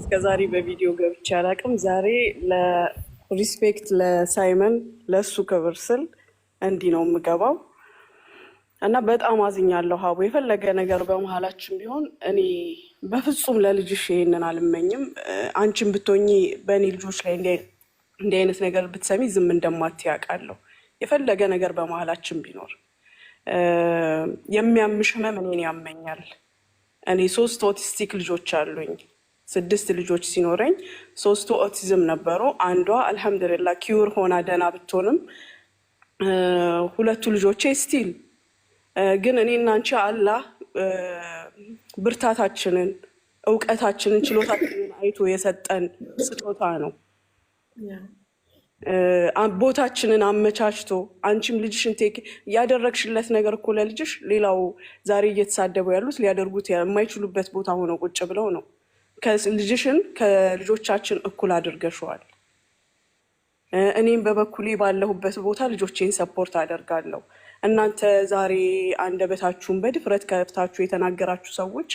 እስከዛሬ በቪዲዮ ገብቼ አላውቅም። ዛሬ ለሪስፔክት ለሳይመን ለሱ ክብር ስል እንዲህ ነው የምገባው እና በጣም አዝኛለሁ። ሀቡ የፈለገ ነገር በመሀላችን ቢሆን እኔ በፍጹም ለልጅሽ ይሄንን አልመኝም። አንቺን ብትሆኚ በእኔ ልጆች ላይ እንዲህ አይነት ነገር ብትሰሚ ዝም እንደማትይ አውቃለሁ። የፈለገ ነገር በመሀላችን ቢኖር የሚያምሽ ህመም እኔን ያመኛል። እኔ 3 ኦቲስቲክ ልጆች አሉኝ። 6 ልጆች ሲኖረኝ 3ቱ ኦቲዝም ነበሩ። አንዷ አልሐምዱሊላ ኪውር ሆና ደህና ብትሆንም 2ቱ ልጆቼ ስቲል ግን እኔና አንቺ አላህ ብርታታችንን፣ እውቀታችንን፣ ችሎታችንን አይቶ የሰጠን ስጦታ ነው። ቦታችንን አመቻችቶ አንቺም ልጅሽን ቴክ ያደረግሽለት ነገር እኮ ለልጅሽ ሌላው ዛሬ እየተሳደቡ ያሉት ሊያደርጉት የማይችሉበት ቦታ ሆነው ቁጭ ብለው ነው። ልጅሽን ከልጆቻችን እኩል አድርገሽዋል። እኔም በበኩሌ ባለሁበት ቦታ ልጆቼን ሰፖርት አደርጋለሁ። እናንተ ዛሬ አንደበታችሁን በድፍረት ከፍታችሁ የተናገራችሁ ሰዎች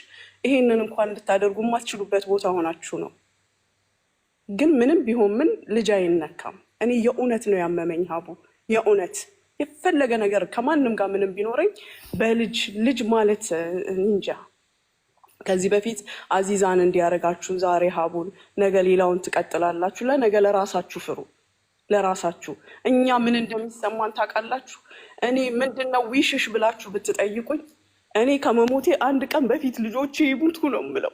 ይሄንን እንኳን እንድታደርጉ የማትችሉበት ቦታ ሆናችሁ ነው። ግን ምንም ቢሆን ምን ልጅ አይነካም። እኔ የእውነት ነው ያመመኝ ሀቡ፣ የእውነት የፈለገ ነገር ከማንም ጋር ምንም ቢኖረኝ ልጅ ማለት እንጃ። ከዚህ በፊት አዚዛን እንዲያደርጋችሁ ዛሬ ሀቡን፣ ነገ ሌላውን ትቀጥላላችሁ። ለነገ ለራሳችሁ ፍሩ፣ ለራሳችሁ። እኛ ምን እንደሚሰማን ታውቃላችሁ? እኔ ምንድነው ዊሽሽ ብላችሁ ብትጠይቁኝ እኔ ከመሞቴ 1 ቀን በፊት ልጆቼ ይሙቱ ነው የምለው።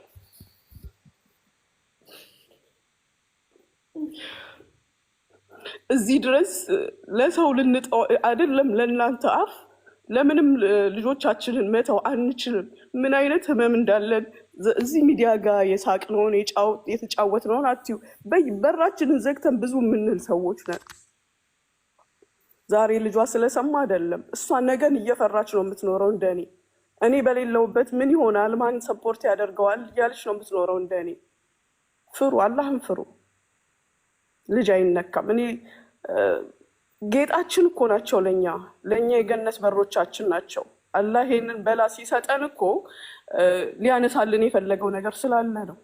እዚህ ድረስ ለሰው ልንጠው አይደለም፣ ለእናንተ አፍ ለምንም ልጆቻችንን መተው አንችልም። ምን አይነት ህመም እንዳለን እዚህ ሚዲያ ጋር የሳቅነውን የተጫወትነውን አትዩ። በራችንን ዘግተን ብዙ የምንል ሰዎች ነን። ዛሬ ልጇ ስለሰማ አይደለም፣ እሷ ነገን እየፈራች ነው የምትኖረው። እንደኔ እኔ በሌለውበት ምን ይሆናል፣ ማን ሰፖርት ያደርገዋል እያለች ነው የምትኖረው። እንደኔ ፍሩ፣ አላህን ፍሩ። ልጅ አይነካም። እኔ ጌጣችን እኮ ናቸው፣ ለእኛ የገነት በሮቻችን ናቸው። አላህ ይሄንን በላ ሲሰጠን እኮ ሊያነሳልን የፈለገው ነገር ስላለ ነው።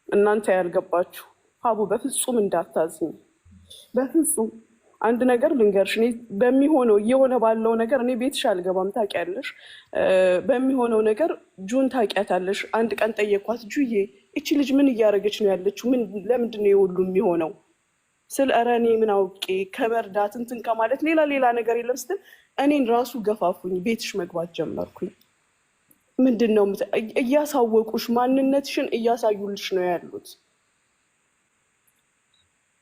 እናንተ ያልገባችሁ ሀቡ በፍጹም እንዳታዝኝ፣ በፍጹም። አንድ ነገር ልንገርሽ፣ እኔ በሚሆነው እየሆነ ባለው ነገር እኔ ቤትሽ አልገባም፣ ታውቂያለሽ። በሚሆነው ነገር ጁን ታውቂያታለሽ። አንድ ቀን ጠየኳት፣ ጁዬ እቺ ልጅ ምን እያደረገች ነው ያለችው? ለምንድን ነው የሁሉ የሚሆነው ስል ኧረ እኔ ምን አውቄ ከመርዳት እንትን ከማለት ሌላ ነገር የለም ስትል እኔን ራሱ ገፋፉኝ፣ ቤትሽ መግባት ጀመርኩኝ። ምንድን ነው እያሳወቁሽ፣ ማንነትሽን እያሳዩልሽ ነው ያሉት።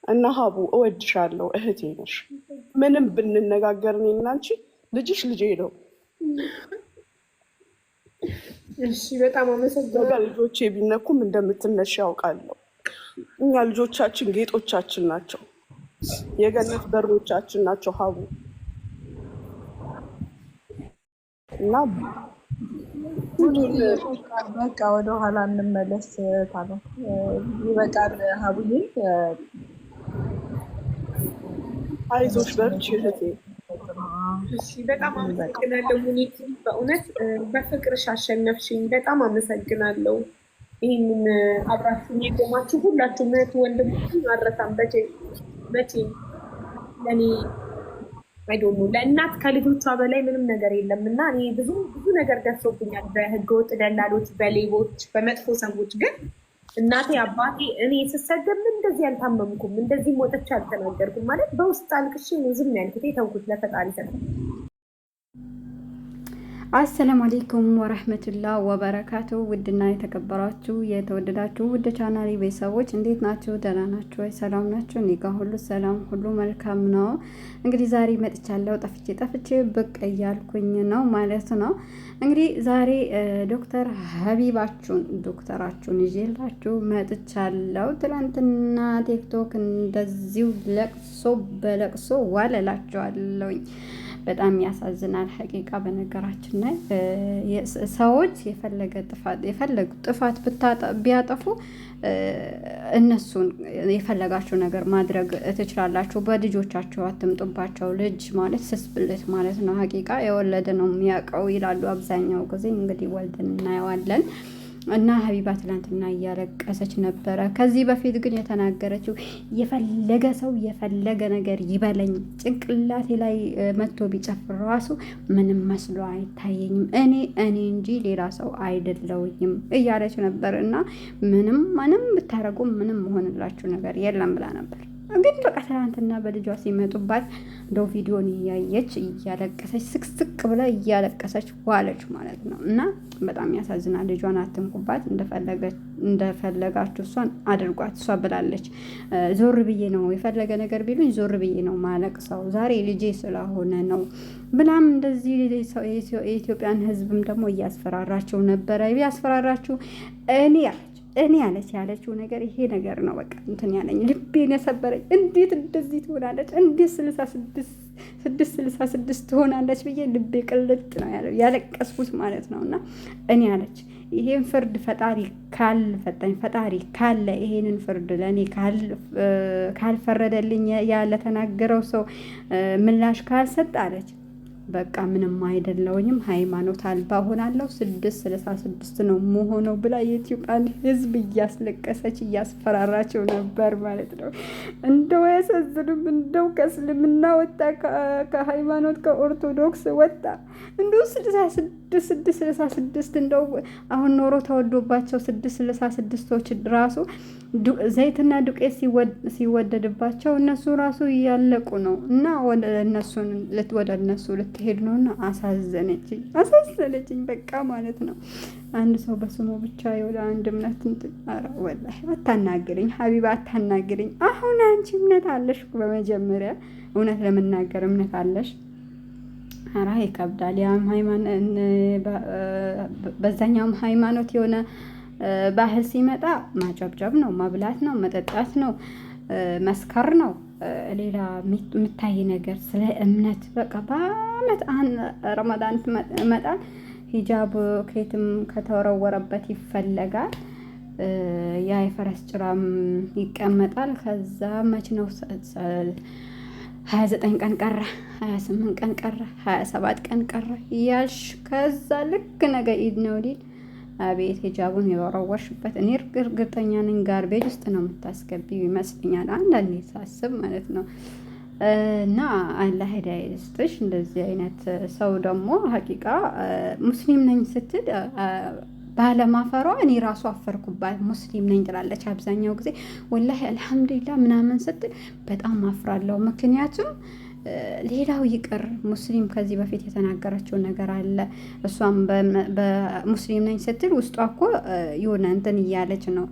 እና ሀቡ እወድሻለሁ፣ እህቴ ነሽ። ምንም ብንነጋገር እኔ እና አንቺ ልጅሽ ልጄ ነው። እሺ፣ በጣም አመሰግናለሁ። ልጆቼ ቢነኩም እንደምትነሽ ያውቃለሁ። እኛ ልጆቻችን ጌጦቻችን ናቸው፣ የገነት በሮቻችን ናቸው ሀቡ። እና በቃ ወደኋላ እንመለስ ታለ ይበቃል። ሀቡዬ አይዞሽ፣ በርቺ እህቴ። እሺ፣ በጣም አመሰግናለሁ ሙኒት፣ በእውነት በፍቅርሽ አሸነፍሽኝ። በጣም አመሰግናለሁ። ይህንን አብራችሁን የቆማችሁ ሁላችሁ እህት ወንድሞችን አረሳም መቼም ለእኔ አይዶኑ ለእናት ከልጆቿ በላይ ምንም ነገር የለም እና እኔ ብዙ ነገር ደርሶብኛል በህገወጥ ደላሎች፣ በሌቦች፣ በመጥፎ ሰዎች። ግን እናቴ አባቴ እኔ ስሰደብ እንደዚህ አልታመምኩም፣ እንደዚህ ሞተች አልተናገርኩም። ማለት በውስጥ አልቅሼ ነው ዝም ያልኩት፣ የተውኩት ለፈጣሪ ሰጥ። አሰላሙ አለይኩም ወራህመቱላህ ወበረካቱ። ውድና የተከበራችሁ የተወደዳችሁ ውድ ቻናሌ ቤተሰቦች እንዴት ናችሁ? ደህና ናችሁ ወይ? ሰላም ናችሁ? እኔ ጋር ሁሉ ሰላም፣ ሁሉ መልካም ነው። እንግዲህ ዛሬ መጥቻለሁ። ጠፍቼ ብቅ እያልኩኝ ነው ማለት ነው። እንግዲህ ዛሬ ዶክተራችሁን ይዤላችሁ መጥቻለሁ። ትናንትና ቲክቶክ እንደዚሁ ለቅሶ በለቅሶ ዋለላችኋለሁኝ። በጣም ያሳዝናል ሐቂቃ። በነገራችን ላይ ሰዎች የፈለጉ ጥፋት ቢያጠፉ እነሱን የፈለጋችሁ ነገር ማድረግ ትችላላችሁ። በልጆቻቸው አትምጡባቸው። ልጅ ማለት ስስብልት ማለት ነው። ሐቂቃ የወለደ ነው የሚያውቀው ይላሉ አብዛኛው ጊዜ። እንግዲህ ወልደን እናየዋለን። እና ሀቢባ ትላንትና እያለቀሰች ነበረ። ከዚህ በፊት ግን የተናገረችው የፈለገ ሰው የፈለገ ነገር ይበለኝ ጭንቅላቴ ላይ መጥቶ ቢጨፍር ራሱ ምንም መስሎ አይታየኝም፣ እኔ እንጂ ሌላ ሰው አይደለውኝም እያለች ነበር። እና ምንም ብታረጉ ምንም መሆንላችሁ ነገር የለም ብላ ነበር። ግን በቃ ትናንትና በልጇ ሲመጡባት እንደው ቪዲዮን እያየች እያለቀሰች ስቅስቅ ብላ እያለቀሰች ዋለች ማለት ነው። እና በጣም ያሳዝናል። ልጇን አትንኩባት፣ እንደፈለጋችሁ እሷን አድርጓት። እሷ ብላለች ዞር ብዬ ነው የፈለገ ነገር ቢሉኝ ዞር ብዬ ነው ማለቅሰው ዛሬ ልጄ ስለሆነ ነው ብላም እንደዚህ የኢትዮጵያን ሕዝብም ደግሞ እያስፈራራቸው ነበረ። ያስፈራራችሁ እኔ ያለችው ነገር ይሄ ነገር ነው። በቃ እንትን ያለኝ ልቤን የሰበረኝ እንዴት እንደዚህ ትሆናለች፣ እንዴት 66 ትሆናለች ብዬ ልቤ ቅልጥ ነው ያለው ያለቀስኩት ማለት ነው። እና እኔ ያለች ይሄን ፍርድ ፈጣሪ ካለ ይሄንን ፍርድ ለእኔ ካልፈረደልኝ ያለ ተናገረው ሰው ምላሽ ካልሰጥ አለች በቃ ምንም አይደለውኝም፣ ሃይማኖት አልባ ሆናለሁ፣ 666 ነው መሆነው ብላ የኢትዮጵያን ሕዝብ እያስለቀሰች እያስፈራራቸው ነበር ማለት ነው። እንደው ያሳዝንም። እንደው ከእስልምና ወጣ፣ ከሃይማኖት ከኦርቶዶክስ ወጣ። እንደው 666 እንደው አሁን ኖሮ ተወዶባቸው 666ቶች ራሱ ዘይትና ዱቄት ሲወደድባቸው እነሱ ራሱ እያለቁ ነው። እና ወደ እነሱ ልትሄድ ነው። እና አሳዘነችኝ በቃ ማለት ነው። አንድ ሰው በስሙ ብቻ የወደ አንድ እምነት ወላሂ አታናግርኝ ሀቢባ አታናግርኝ። አሁን አንቺ እምነት አለሽ? በመጀመሪያ እውነት ለመናገር እምነት አለሽ? ኧረ ይከብዳል። ያም በዛኛውም ሃይማኖት የሆነ ባህል ሲመጣ ማጨብጨብ ነው፣ መብላት ነው፣ መጠጣት ነው፣ መስከር ነው። ሌላ የምታይ ነገር ስለ እምነት በቃ በአመት ረመዳን ይመጣል፣ ሂጃብ ከየትም ከተወረወረበት ይፈለጋል፣ ያ የፈረስ ጭራም ይቀመጣል። ከዛ መች ነው 29 ቀን ቀረ፣ 28 ቀን ቀረ፣ 27 ቀን ቀረ እያልሽ ከዛ ልክ ነገ ኢድ ነው ሊል አቤት ሂጃቡን የወረወርሽበት። እኔ እርግጠኛ ነኝ ጋርቤጅ ውስጥ ነው የምታስገቢው ይመስለኛል አንዳንዴ ሳስብ ማለት ነው። እና አላህ ሂዳያ ይስጥሽ። እንደዚህ አይነት ሰው ደግሞ ሀቂቃ ሙስሊም ነኝ ስትል ባለማፈሯ እኔ ራሱ አፈርኩባት። ሙስሊም ነኝ ትላለች አብዛኛው ጊዜ ወላሂ አልሐምዱሊላህ ምናምን ስትል በጣም አፍራለሁ። ምክንያቱም ሌላው ይቅር ሙስሊም ከዚህ በፊት የተናገረችው ነገር አለ። እሷም በሙስሊም ነኝ ስትል ውስጧ እኮ የሆነ እንትን እያለች ነው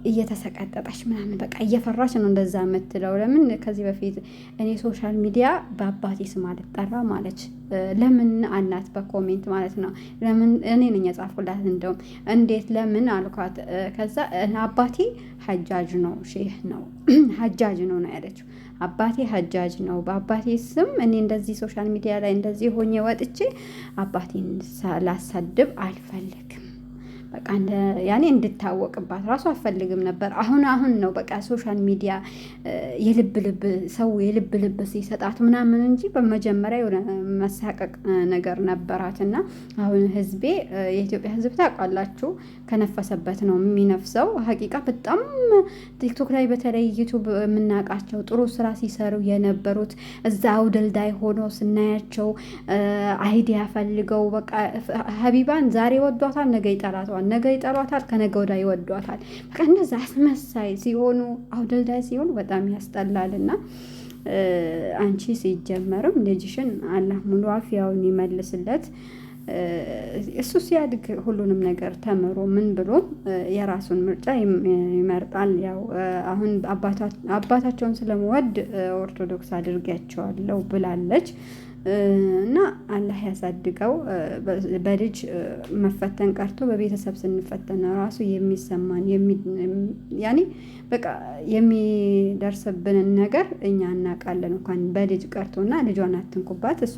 እየተሰቀጠጠች ምናምን በቃ እየፈራች ነው እንደዛ የምትለው። ለምን ከዚህ በፊት እኔ ሶሻል ሚዲያ በአባቴ ስም አልጠራ ማለች። ለምን አላት በኮሜንት ማለት ነው። ለምን እኔ ነኝ የጻፍኩላት። እንደውም እንዴት ለምን አልኳት። ከዛ አባቴ ሐጃጅ ነው ሼህ ነው ሐጃጅ ነው ያለችው። አባቴ ሐጃጅ ነው፣ በአባቴ ስም እኔ እንደዚህ ሶሻል ሚዲያ ላይ እንደዚህ ሆኜ ወጥቼ አባቴን ላሳድብ አልፈልግም። በቃ ያኔ እንድታወቅባት ራሱ አፈልግም ነበር። አሁን ነው በቃ ሶሻል ሚዲያ ሰው የልብ ልብ ሲሰጣት ምናምን እንጂ በመጀመሪያ የሆነ መሳቀቅ ነገር ነበራትና አሁን ህዝቤ የኢትዮጵያ ህዝብ ታውቃላችሁ ከነፈሰበት ነው የሚነፍሰው። ሀቂቃ በጣም ቲክቶክ ላይ በተለይ ዩቱብ የምናውቃቸው ጥሩ ስራ ሲሰሩ የነበሩት እዛ አውደልዳይ ሆኖ ስናያቸው አይዲያ ፈልገው በቃ ሀቢባን ዛሬ ወዷታል፣ ነገ ይጠላቷል፣ ነገ ይጠሏታል፣ ከነገ ወዲያ ይወዷታል። በቃ እንደዛ አስመሳይ ሲሆኑ አውደልዳይ ሲሆኑ በጣም ያስጠላል። እና አንቺ ሲጀመርም ልጅሽን አላህ ሙሉ አፍያውን ይመልስለት። እሱ ሲያድግ ሁሉንም ነገር ተምሮ ምን ብሎ የራሱን ምርጫ ይመርጣል። ያው አሁን አባታቸውን ስለመወድ ኦርቶዶክስ አድርጋቸዋለሁ ብላለች። እና አላህ ያሳድገው። በልጅ መፈተን ቀርቶ በቤተሰብ ስንፈተን ራሱ የሚሰማን ያኔ በቃ የሚደርስብንን ነገር እኛ እናውቃለን። እንኳን በልጅ ቀርቶና ልጇን አትንኩባት። እሷ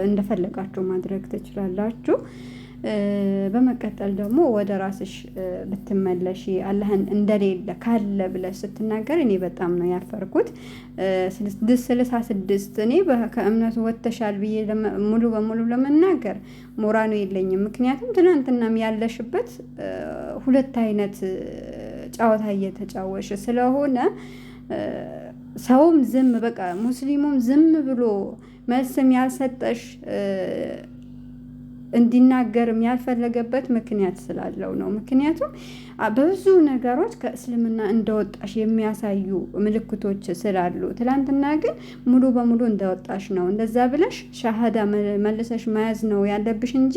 እንደፈለጋችሁ ማድረግ ትችላላችሁ። በመቀጠል ደግሞ ወደ ራስሽ ብትመለሺ አላህን እንደሌለ ካለ ብለሽ ስትናገር እኔ በጣም ነው ያፈርኩት። 66 እኔ ከእምነቱ ወጥተሻል ብዬ ሙሉ በሙሉ ለመናገር ሞራኑ የለኝም። ምክንያቱም ትናንትናም ያለሽበት ሁለት አይነት ጨዋታ እየተጫወሽ ስለሆነ ሰውም ዝም በቃ ሙስሊሙም ዝም ብሎ መልስም ያልሰጠሽ እንዲናገርም ያልፈለገበት ምክንያት ስላለው ነው። ምክንያቱም በብዙ ነገሮች ከእስልምና እንደወጣሽ የሚያሳዩ ምልክቶች ስላሉ፣ ትላንትና ግን ሙሉ በሙሉ እንደወጣሽ ነው። እንደዛ ብለሽ ሻሃዳ መልሰሽ መያዝ ነው ያለብሽ እንጂ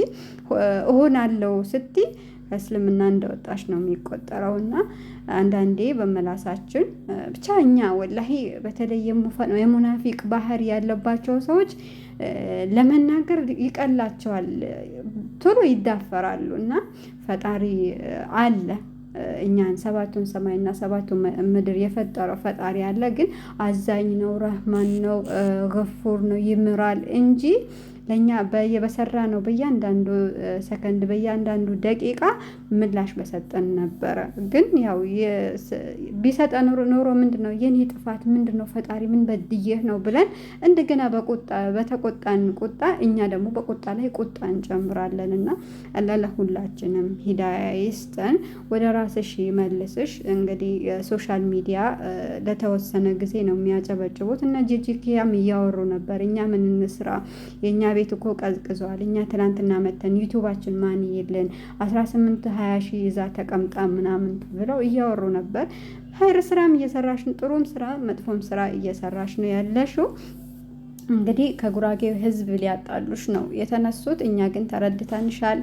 እሆናለሁ ስትይ ከእስልምና እንደወጣሽ ነው የሚቆጠረው። እና አንዳንዴ በመላሳችን ብቻ እኛ ወላሂ በተለይ የሙናፊቅ ባህሪ ያለባቸው ሰዎች ለመናገር ይቀላቸዋል፣ ቶሎ ይዳፈራሉ። እና ፈጣሪ አለ እኛን ሰባቱን ሰማይና ሰባቱን ምድር የፈጠረው ፈጣሪ አለ። ግን አዛኝ ነው፣ ረህማን ነው፣ ገፉር ነው፣ ይምራል እንጂ ለእኛ በሰራ ነው በእያንዳንዱ ሰከንድ በእያንዳንዱ ደቂቃ ምላሽ በሰጠን ነበረ። ግን ያው ቢሰጠን ኖሮ ምንድን ነው የኔ ጥፋት ምንድን ነው ፈጣሪ ምን በድዬህ ነው ብለን እንደገና በተቆጣን ቁጣ እኛ ደግሞ በቁጣ ላይ ቁጣ እንጨምራለን። እና አላህ ሁላችንም ሂዳያ ይስጠን፣ ወደ ራስሽ ይመልስሽ። እንግዲህ ሶሻል ሚዲያ ለተወሰነ ጊዜ ነው የሚያጨበጭቡት። እና ጂጂኪያም እያወሩ ነበር እኛ ምን እንስራ የእኛ ቤት እኮ ቀዝቅዟል። እኛ ትናንትና መተን ዩቲዩባችን ማን ይልን 18-20 ሺህ ይዛ ተቀምጣ ምናምን ብለው እያወሩ ነበር። ኸይር ስራም እየሰራሽ ነው፣ ጥሩም ስራ መጥፎም ስራ እየሰራሽ ነው ያለሽው። እንግዲህ ከጉራጌው ህዝብ ሊያጣሉሽ ነው የተነሱት። እኛ ግን ተረድተንሻል።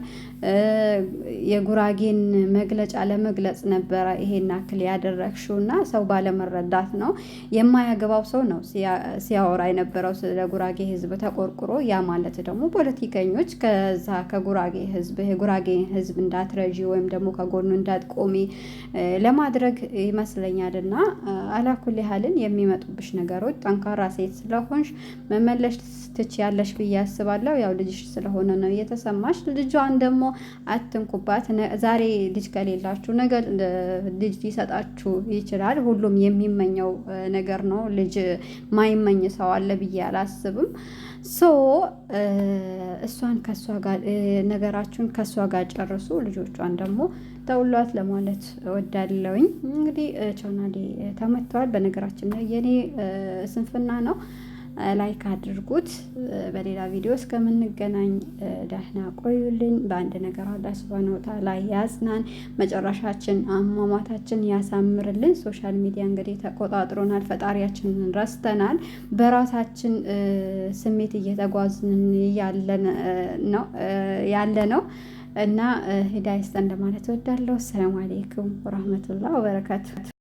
የጉራጌን መግለጫ ለመግለጽ ነበረ ይሄን አክል ያደረግሽው እና ሰው ባለመረዳት ነው። የማያገባው ሰው ነው ሲያወራ የነበረው ስለ ጉራጌ ህዝብ ተቆርቁሮ። ያ ማለት ደግሞ ፖለቲከኞች ከዛ ከጉራጌ ህዝብ የጉራጌ ህዝብ እንዳትረጂ ወይም ደግሞ ከጎኑ እንዳትቆሚ ለማድረግ ይመስለኛል። እና አላኩል ያህልን የሚመጡብሽ ነገሮች ጠንካራ ሴት ስለሆንሽ መመለሽ ትችያለሽ ብዬ አስባለሁ። ያው ልጅሽ ስለሆነ ነው የተሰማሽ። ልጇን ደግሞ አትንኩባት። ዛሬ ልጅ ከሌላችሁ ነገ ልጅ ሊሰጣችሁ ይችላል። ሁሉም የሚመኘው ነገር ነው። ልጅ ማይመኝ ሰው አለ ብዬ አላስብም። እሷን ከሷ ጋር ነገራችሁን ከሷ ጋር ጨርሱ። ልጆቿን ደግሞ ተውሏት ለማለት እወዳለሁኝ። እንግዲህ ቻናሌ ተመቷል። በነገራችን ላይ የኔ ስንፍና ነው። ላይክ አድርጉት። በሌላ ቪዲዮ እስከምንገናኝ ደህና ቆዩልኝ። በአንድ ነገር አላህ ሱብሃነሁ ወተዓላ ያጽናን፣ መጨረሻችን አሟሟታችን ያሳምርልን። ሶሻል ሚዲያ እንግዲህ ተቆጣጥሮናል፣ ፈጣሪያችንን ረስተናል፣ በራሳችን ስሜት እየተጓዝን ያለ ነው እና ሂዳያ ይስጠን ለማለት እወዳለሁ። ሰላም አለይኩም ወራህመቱላሂ ወበረካቱ።